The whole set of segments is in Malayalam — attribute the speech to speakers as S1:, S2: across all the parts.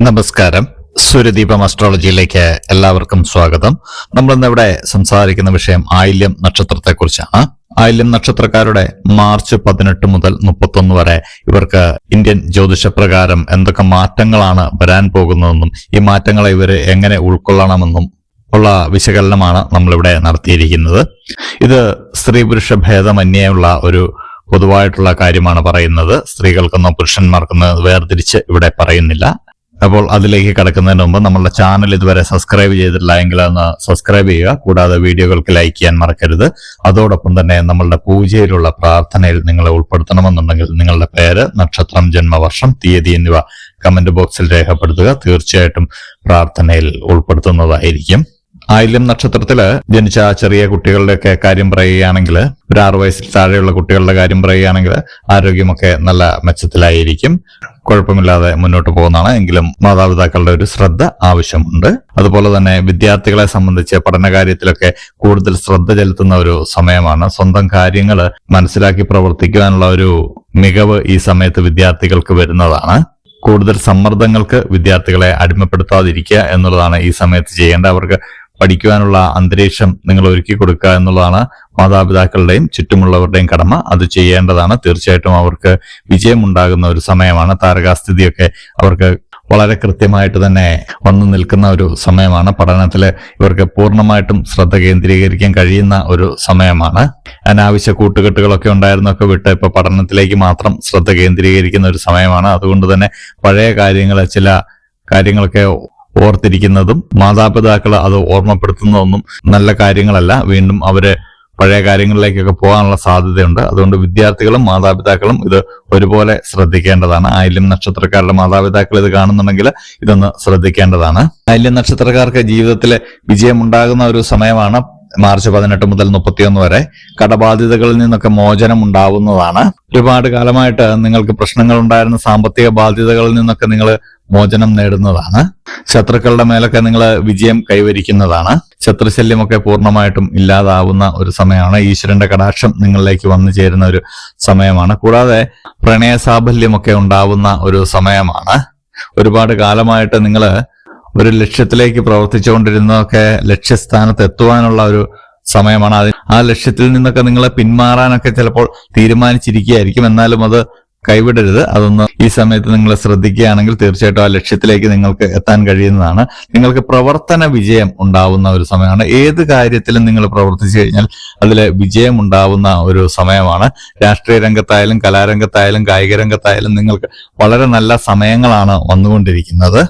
S1: നമസ്കാരം. സൂര്യദീപം അസ്ട്രോളജിയിലേക്ക് എല്ലാവർക്കും സ്വാഗതം. നമ്മളിന്നിവിടെ സംസാരിക്കുന്ന വിഷയം ആയില്യം നക്ഷത്രത്തെക്കുറിച്ചാണ്. ആയില്യം നക്ഷത്രക്കാരുടെ മാർച്ച് 18 മുതൽ 31 വരെ ഇവർക്ക് ഇന്ത്യൻ ജ്യോതിഷപ്രകാരം എന്തൊക്കെ മാറ്റങ്ങളാണ് വരാൻ പോകുന്നതെന്നും ഈ മാറ്റങ്ങളെ ഇവർ എങ്ങനെ ഉൾക്കൊള്ളണമെന്നും ഉള്ള വിശകലനമാണ് നമ്മളിവിടെ നടത്തിയിരിക്കുന്നത്. ഇത് സ്ത്രീ പുരുഷ ഭേദമന്യേയുള്ള ഒരു പൊതുവായിട്ടുള്ള കാര്യമാണ് പറയുന്നത്. സ്ത്രീകൾക്കെന്നോ പുരുഷന്മാർക്കെന്നോ വേർതിരിച്ച് ഇവിടെ പറയുന്നില്ല. അപ്പോൾ അതിലേക്ക് കടക്കുന്നതിന് മുമ്പ് നമ്മളുടെ ചാനൽ ഇതുവരെ സബ്സ്ക്രൈബ് ചെയ്തിട്ടില്ല എങ്കിൽ ഒന്ന് സബ്സ്ക്രൈബ് ചെയ്യുക. കൂടാതെ വീഡിയോകൾക്ക് ലൈക്ക് ചെയ്യാൻ മറക്കരുത്. അതോടൊപ്പം തന്നെ നമ്മളുടെ പൂജയിലുള്ള പ്രാർത്ഥനയിൽ നിങ്ങളെ ഉൾപ്പെടുത്തണമെന്നുണ്ടെങ്കിൽ നിങ്ങളുടെ പേര്, നക്ഷത്രം, ജന്മവർഷം, തീയതി എന്നിവ കമന്റ് ബോക്സിൽ രേഖപ്പെടുത്തുക. തീർച്ചയായിട്ടും പ്രാർത്ഥനയിൽ ഉൾപ്പെടുത്തുന്നതായിരിക്കും. ആയില്യം നക്ഷത്രത്തില് ജനിച്ച ചെറിയ കുട്ടികളുടെയൊക്കെ കാര്യം പറയുകയാണെങ്കിൽ, ഒരു 6 വയസ്സിൽ താഴെയുള്ള കുട്ടികളുടെ കാര്യം പറയുകയാണെങ്കിൽ ആരോഗ്യമൊക്കെ നല്ല മെച്ചത്തിലായിരിക്കും. കുഴപ്പമില്ലാതെ മുന്നോട്ട് പോകുന്നതാണ്. എങ്കിലും മാതാപിതാക്കളുടെ ഒരു ശ്രദ്ധ ആവശ്യമുണ്ട്. അതുപോലെ തന്നെ വിദ്യാർത്ഥികളെ സംബന്ധിച്ച് പഠനകാര്യത്തിലൊക്കെ കൂടുതൽ ശ്രദ്ധ ചെലുത്തുന്ന ഒരു സമയമാണ്. സ്വന്തം കാര്യങ്ങൾ മനസ്സിലാക്കി പ്രവർത്തിക്കുവാനുള്ള ഒരു മികവ് ഈ സമയത്ത് വിദ്യാർത്ഥികൾക്ക് വരുന്നതാണ്. കൂടുതൽ സമ്മർദ്ദങ്ങൾക്ക് വിദ്യാർത്ഥികളെ അടിമപ്പെടുത്താതിരിക്കുക എന്നുള്ളതാണ് ഈ സമയത്ത് ചെയ്യേണ്ട. അവർക്ക് പഠിക്കുവാനുള്ള അന്തരീക്ഷം നിങ്ങൾ ഒരുക്കി കൊടുക്കുക എന്നുള്ളതാണ് മാതാപിതാക്കളുടെയും ചുറ്റുമുള്ളവരുടെയും കടമ. അത് ചെയ്യേണ്ടതാണ്. തീർച്ചയായിട്ടും അവർക്ക് വിജയമുണ്ടാകുന്ന ഒരു സമയമാണ്. താരകാസ്ഥിതിയൊക്കെ അവർക്ക് വളരെ കൃത്യമായിട്ട് തന്നെ വന്നു നിൽക്കുന്ന ഒരു സമയമാണ്. പഠനത്തിൽ ഇവർക്ക് പൂർണ്ണമായിട്ടും ശ്രദ്ധ കേന്ദ്രീകരിക്കാൻ കഴിയുന്ന ഒരു സമയമാണ്. അനാവശ്യ കൂട്ടുകെട്ടുകളൊക്കെ ഉണ്ടായിരുന്നൊക്കെ വിട്ട് ഇപ്പൊ പഠനത്തിലേക്ക് മാത്രം ശ്രദ്ധ കേന്ദ്രീകരിക്കുന്ന ഒരു സമയമാണ്. അതുകൊണ്ട് തന്നെ പഴയ ചില കാര്യങ്ങളൊക്കെ ഓർത്തിരിക്കുന്നതും മാതാപിതാക്കൾ അത് ഓർമ്മപ്പെടുത്തുന്നതൊന്നും നല്ല കാര്യങ്ങളല്ല. വീണ്ടും അവര് പഴയ കാര്യങ്ങളിലേക്കൊക്കെ പോകാനുള്ള സാധ്യതയുണ്ട്. അതുകൊണ്ട് വിദ്യാർത്ഥികളും മാതാപിതാക്കളും ഇത് ഒരുപോലെ ശ്രദ്ധിക്കേണ്ടതാണ്. ആയില്യം നക്ഷത്രക്കാരുടെ മാതാപിതാക്കൾ ഇത് കാണുന്നുണ്ടെങ്കിൽ ഇതൊന്ന് ശ്രദ്ധിക്കേണ്ടതാണ്. ആയില്യം നക്ഷത്രക്കാർക്ക് ജീവിതത്തിലെ വിജയമുണ്ടാകുന്ന ഒരു സമയമാണ് മാർച്ച് 18 മുതൽ 31 വരെ. കടബാധ്യതകളിൽ നിന്നൊക്കെ മോചനം ഉണ്ടാവുന്നതാണ്. ഒരുപാട് കാലമായിട്ട് നിങ്ങൾക്ക് പ്രശ്നങ്ങൾ ഉണ്ടായിരുന്ന സാമ്പത്തിക ബാധ്യതകളിൽ നിന്നൊക്കെ നിങ്ങൾ മോചനം നേടുന്നതാണ്. ശത്രുക്കളുടെ മേലൊക്കെ നിങ്ങൾ വിജയം കൈവരിക്കുന്നതാണ്. ശത്രുശല്യമൊക്കെ പൂർണ്ണമായിട്ടും ഇല്ലാതാവുന്ന ഒരു സമയമാണ്. ഈശ്വരന്റെ കടാക്ഷം നിങ്ങളിലേക്ക് വന്നു ചേരുന്ന ഒരു സമയമാണ്. കൂടാതെ പ്രണയ സാഫല്യമൊക്കെ ഉണ്ടാവുന്ന ഒരു സമയമാണ്. ഒരുപാട് കാലമായിട്ട് നിങ്ങൾ ഒരു ലക്ഷ്യത്തിലേക്ക് പ്രവർത്തിച്ചുകൊണ്ടിരുന്നതൊക്കെ ലക്ഷ്യസ്ഥാനത്ത് എത്തുവാനുള്ള ഒരു സമയമാണ്. ആ ലക്ഷ്യത്തിൽ നിന്നൊക്കെ നിങ്ങളെ പിന്മാറാനൊക്കെ ചിലപ്പോൾ തീരുമാനിച്ചിരിക്കുകയായിരിക്കും. എന്നാലും അത് കൈവിടരുത്. അതൊന്ന് ഈ സമയത്ത് നിങ്ങൾ ശ്രദ്ധിക്കുകയാണെങ്കിൽ തീർച്ചയായിട്ടും ആ ലക്ഷ്യത്തിലേക്ക് നിങ്ങൾക്ക് എത്താൻ കഴിയുന്നതാണ്. നിങ്ങൾക്ക് പ്രവർത്തന വിജയം ഉണ്ടാവുന്ന ഒരു സമയമാണ്. ഏത് കാര്യത്തിലും നിങ്ങൾ പ്രവർത്തിച്ചു കഴിഞ്ഞാൽ അതിൽ വിജയം ഉണ്ടാവുന്ന ഒരു സമയമാണ്. രാഷ്ട്രീയ രംഗത്തായാലും കലാരംഗത്തായാലും കായിക രംഗത്തായാലും നിങ്ങൾക്ക് വളരെ നല്ല സമയങ്ങളാണ് വന്നുകൊണ്ടിരിക്കുന്നത്.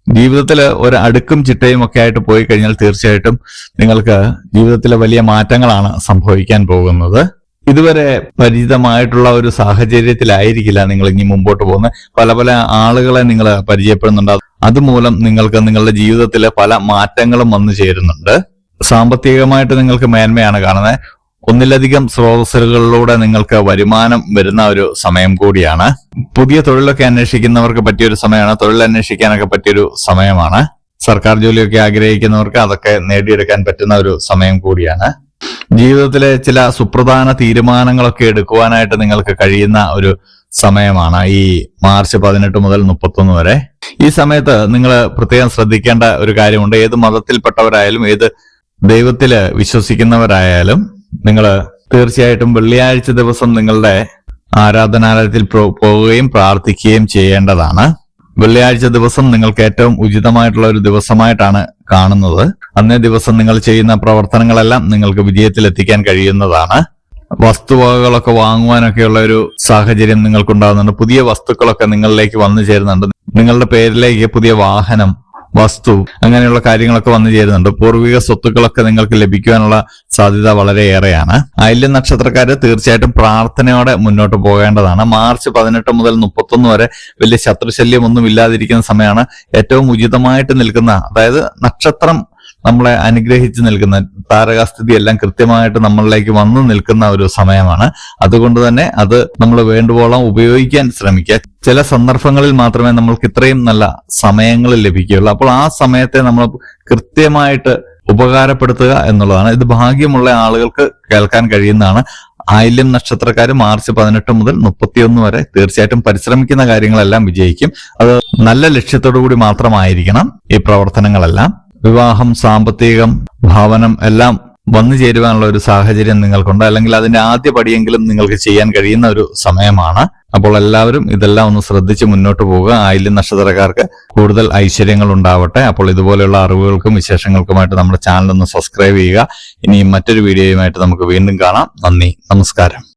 S1: ജീവിതത്തിൽ ഒരു അടുക്കും ചിട്ടയും ഒക്കെ ആയിട്ട് പോയി കഴിഞ്ഞാൽ തീർച്ചയായിട്ടും നിങ്ങൾക്ക് ജീവിതത്തിലെ വലിയ മാറ്റങ്ങളാണ് സംഭവിക്കാൻ പോകുന്നത്. ഇതുവരെ പരിചിതമായിട്ടുള്ള ഒരു സാഹചര്യത്തിലായിരിക്കില്ല നിങ്ങൾ ഇനി മുമ്പോട്ട് പോകുന്നത്. പല ആളുകളെ നിങ്ങൾ പരിചയപ്പെടുന്നുണ്ട്. അതുമൂലം നിങ്ങൾക്ക് നിങ്ങളുടെ ജീവിതത്തിൽ പല മാറ്റങ്ങളും വന്നു ചേരുന്നുണ്ട്. സാമ്പത്തികമായിട്ട് നിങ്ങൾക്ക് മേന്മയാണ് കാണുന്നത്. ഒന്നിലധികം സ്രോതസ്സുകളിലൂടെ നിങ്ങൾക്ക് വരുമാനം വരുന്ന ഒരു സമയം കൂടിയാണ്. പുതിയ തൊഴിലൊക്കെ അന്വേഷിക്കുന്നവർക്ക് പറ്റിയൊരു സമയമാണ്. തൊഴിൽ അന്വേഷിക്കാനൊക്കെ പറ്റിയൊരു സമയമാണ്. സർക്കാർ ജോലിയൊക്കെ ആഗ്രഹിക്കുന്നവർക്ക് അതൊക്കെ നേടിയെടുക്കാൻ പറ്റുന്ന ഒരു സമയം കൂടിയാണ്. ജീവിതത്തിലെ ചില സുപ്രധാന തീരുമാനങ്ങളൊക്കെ എടുക്കുവാനായിട്ട് നിങ്ങൾക്ക് കഴിയുന്ന ഒരു സമയമാണ് ഈ മാർച്ച് 18 മുതൽ 31 വരെ. ഈ സമയത്ത് നിങ്ങൾ പ്രത്യേകം ശ്രദ്ധിക്കേണ്ട ഒരു കാര്യമുണ്ട്. ഏത് മതത്തിൽപ്പെട്ടവരായാലും ഏത് ദൈവത്തില് വിശ്വസിക്കുന്നവരായാലും നിങ്ങൾ തീർച്ചയായിട്ടും വെള്ളിയാഴ്ച ദിവസം നിങ്ങളുടെ ആരാധനാലയത്തിൽ പോവുകയും പ്രാർത്ഥിക്കുകയും ചെയ്യേണ്ടതാണ്. വെള്ളിയാഴ്ച ദിവസം നിങ്ങൾക്ക് ഏറ്റവും ഉചിതമായിട്ടുള്ള ഒരു ദിവസമായിട്ടാണ് കാണുന്നത്. അന്നേ ദിവസം നിങ്ങൾ ചെയ്യുന്ന പ്രവർത്തനങ്ങളെല്ലാം നിങ്ങൾക്ക് വിജയത്തിലെത്തിക്കാൻ കഴിയുന്നതാണ്. വസ്തുവകകളൊക്കെ വാങ്ങുവാനൊക്കെയുള്ള ഒരു സാഹചര്യം നിങ്ങൾക്കുണ്ടാകുന്നുണ്ട്. പുതിയ വസ്തുക്കളൊക്കെ നിങ്ങളിലേക്ക് വന്നു ചേരുന്നുണ്ട്. നിങ്ങളുടെ പേരിലേക്ക് പുതിയ വാഹനം, വസ്തു, അങ്ങനെയുള്ള കാര്യങ്ങളൊക്കെ വന്നു ചേരുന്നുണ്ട്. പൂർവിക സ്വത്തുക്കളൊക്കെ നിങ്ങൾക്ക് ലഭിക്കുവാനുള്ള സാധ്യത വളരെയേറെയാണ്. ആയില്യം നക്ഷത്രക്കാര് തീർച്ചയായിട്ടും പ്രാർത്ഥനയോടെ മുന്നോട്ട് പോകേണ്ടതാണ്. മാർച്ച് 18 മുതൽ 31 വരെ വലിയ ശത്രുശല്യം ഒന്നും ഇല്ലാതിരിക്കുന്ന സമയമാണ്. ഏറ്റവും ഉചിതമായിട്ട് നിൽക്കുന്ന, അതായത് നക്ഷത്രം നമ്മളെ അനുഗ്രഹിച്ച് നിൽക്കുന്ന, താരകാസ്ഥിതി എല്ലാം കൃത്യമായിട്ട് നമ്മളിലേക്ക് വന്നു നിൽക്കുന്ന ഒരു സമയമാണ്. അതുകൊണ്ട് തന്നെ അത് നമ്മൾ വേണ്ടുവോളം ഉപയോഗിക്കാൻ ശ്രമിക്കുക. ചില സന്ദർഭങ്ങളിൽ മാത്രമേ നമ്മൾക്ക് ഇത്രയും നല്ല സമയങ്ങൾ ലഭിക്കുകയുള്ളൂ. അപ്പോൾ ആ സമയത്തെ നമ്മൾ കൃത്യമായിട്ട് ഉപകാരപ്പെടുത്തുക എന്നുള്ളതാണ്. ഇത് ഭാഗ്യമുള്ള ആളുകൾക്ക് കേൾക്കാൻ കഴിയുന്നതാണ്. ആയില്യം നക്ഷത്രക്കാർ മാർച്ച് 18 മുതൽ 31 വരെ തീർച്ചയായിട്ടും പരിശ്രമിക്കുന്ന കാര്യങ്ങളെല്ലാം വിജയിക്കും. അത് നല്ല ലക്ഷ്യത്തോടു കൂടി മാത്രമായിരിക്കണം ഈ പ്രവർത്തനങ്ങളെല്ലാം. വിവാഹം, സാമ്പത്തികം, ഭവനം എല്ലാം വന്നു ചേരുവാനുള്ള ഒരു സാഹചര്യം നിങ്ങൾക്കുണ്ട്. അല്ലെങ്കിൽ അതിന്റെ ആദ്യ പടിയെങ്കിലും നിങ്ങൾക്ക് ചെയ്യാൻ കഴിയുന്ന ഒരു സമയമാണ്. അപ്പോൾ എല്ലാവരും ഇതെല്ലാം ഒന്ന് ശ്രദ്ധിച്ച് മുന്നോട്ട് പോവുക. ആയില്യം നക്ഷത്രക്കാർക്ക് കൂടുതൽ ഐശ്വര്യങ്ങൾ ഉണ്ടാവട്ടെ. അപ്പോൾ ഇതുപോലെയുള്ള അറിവുകൾക്കും വിശേഷങ്ങൾക്കുമായിട്ട് നമ്മുടെ ചാനൽ ഒന്ന് സബ്സ്ക്രൈബ് ചെയ്യുക. ഇനിയും മറ്റൊരു വീഡിയോയുമായിട്ട് നമുക്ക് വീണ്ടും കാണാം. നന്ദി, നമസ്കാരം.